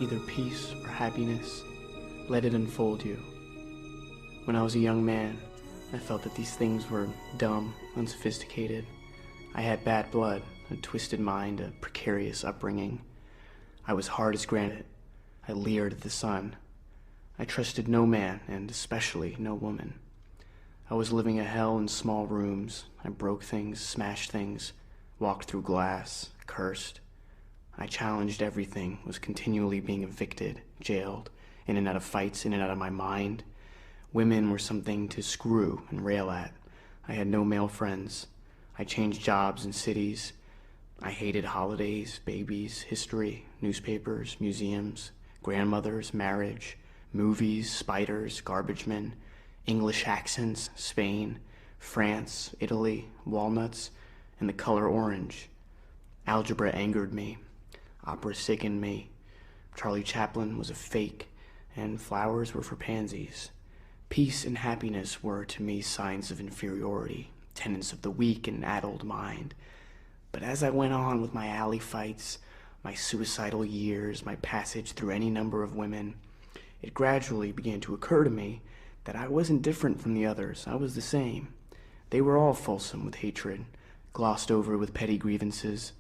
either peace or happiness. Let it enfold you. When I was a young man, I felt that these things were dumb, unsophisticated. I had bad blood, a twisted mind, a precarious upbringing. I was hard as granite. I leered at the sun. I trusted no man, and especially no woman. I was living a hell in small rooms. I broke things, smashed things, walked through glass, cursed. I challenged everything, was continually being evicted, jailed, in and out of fights, in and out of my mind. Women were something to screw and rail at. I had no male friends. I changed jobs and cities. I hated holidays, babies, history, newspapers, museums, grandmothers, marriage, movies, spiders, garbagemen, English accents, Spain, France, Italy, walnuts, and the color orange. Algebra angered me. Opera sickened me. Charlie Chaplin was a fake, and flowers were for pansies. Peace and happiness were to me signs of inferiority, tenets of the weak and addled mind. But as I went on with my alley fights, my suicidal years, my passage through any number of women, it gradually began to occur to me that I wasn't different from the others. I was the same. They were all fulsome with hatred, glossed over with petty grievances.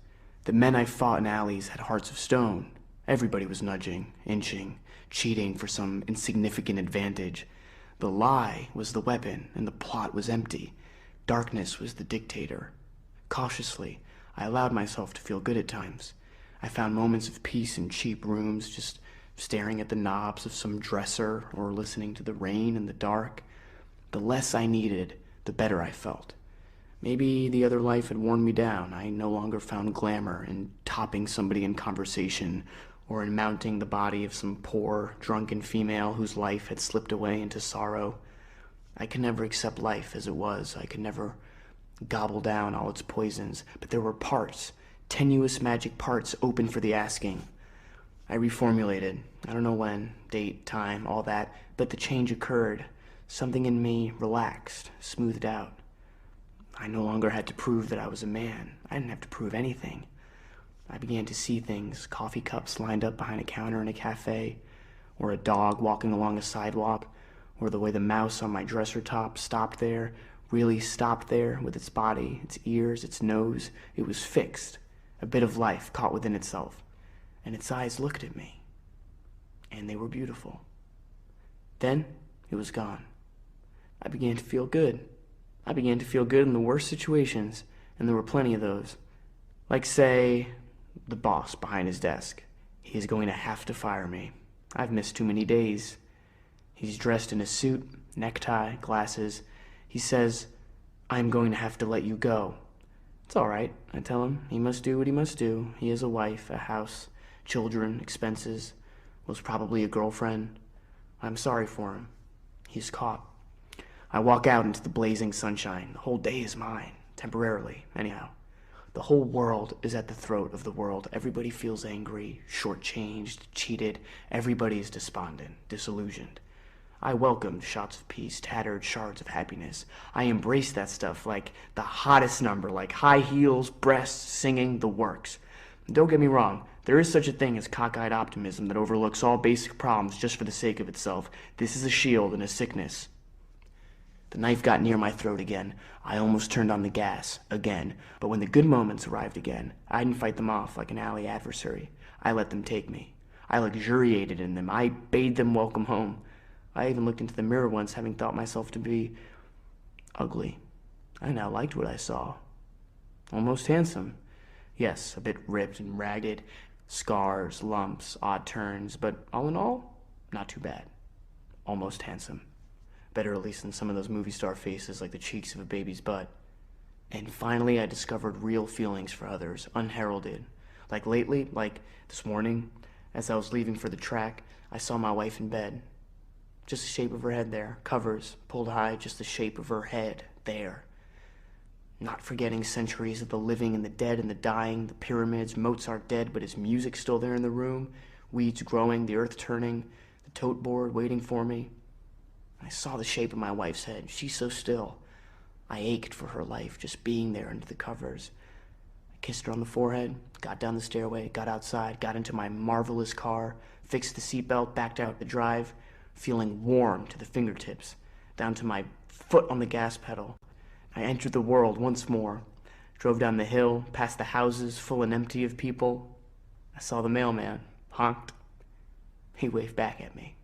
The men I fought in alleys had hearts of stone. Everybody was nudging, inching, cheating for some insignificant advantage. The lie was the weapon, and the plot was empty. Darkness was the dictator. Cautiously, I allowed myself to feel good at times. I found moments of peace in cheap rooms, just staring at the knobs of some dresser or listening to the rain in the dark. The less I needed, the better I felt. Maybe the other life had worn me down. I no longer found glamour in topping somebody in conversation or in mounting the body of some poor, drunken female whose life had slipped away into sorrow. I could never accept life as it was. I could never gobble down all its poisons, but there were parts, tenuous magic parts open for the asking. I reformulated. I don't know when, date, time, all that, but the change occurred. Something in me relaxed, smoothed out. I no longer had to prove that I was a man. I didn't have to prove anything. I began to see things, coffee cups lined up behind a counter in a cafe, or a dog walking along a sidewalk, or the way the mouse on my dresser top stopped there, really stopped there with its body, its ears, its nose. It was fixed, a bit of life caught within itself. And its eyes looked at me, and they were beautiful. Then it was gone. I began to feel good. I began to feel good in the worst situations, and there were plenty of those. Like, say, the boss behind his desk. He is going to have to fire me. I've missed too many days. He's dressed in a suit, necktie, glasses. He says, "I'm going to have to let you go." It's all right, I tell him. He must do what he must do. He has a wife, a house, children, expenses, was probably a girlfriend. I'm sorry for him. He's caught. I walk out into the blazing sunshine. The whole day is mine, temporarily, anyhow. The whole world is at the throat of the world. Everybody feels angry, shortchanged, cheated. Everybody is despondent, disillusioned. I welcomed shots of peace, tattered shards of happiness. I embraced that stuff like the hottest number, like high heels, breasts, singing, the works. Don't get me wrong. There is such a thing as cockeyed optimism that overlooks all basic problems just for the sake of itself. This is a shield and a sickness. The knife got near my throat again. I almost turned on the gas, again. But when the good moments arrived again, I didn't fight them off like an alley adversary. I let them take me. I luxuriated in them. I bade them welcome home. I even looked into the mirror once, having thought myself to be ugly. I now liked what I saw. Almost handsome. Yes, a bit ripped and ragged. Scars, lumps, odd turns, but all in all, not too bad. Almost handsome. Better at least than some of those movie star faces like the cheeks of a baby's butt. And finally I discovered real feelings for others, unheralded. Like lately, like this morning, as I was leaving for the track, I saw my wife in bed. Just the shape of her head there, covers, pulled high, just the shape of her head there. Not forgetting centuries of the living and the dead and the dying, the pyramids, Mozart dead, but his music still there in the room, weeds growing, the earth turning, the tote board waiting for me. I saw the shape of my wife's head. She's so still. I ached for her life, just being there under the covers. I kissed her on the forehead, got down the stairway, got outside, got into my marvelous car, fixed the seatbelt, backed out the drive, feeling warm to the fingertips, down to my foot on the gas pedal. I entered the world once more, drove down the hill, past the houses full and empty of people. I saw the mailman, honked. He waved back at me.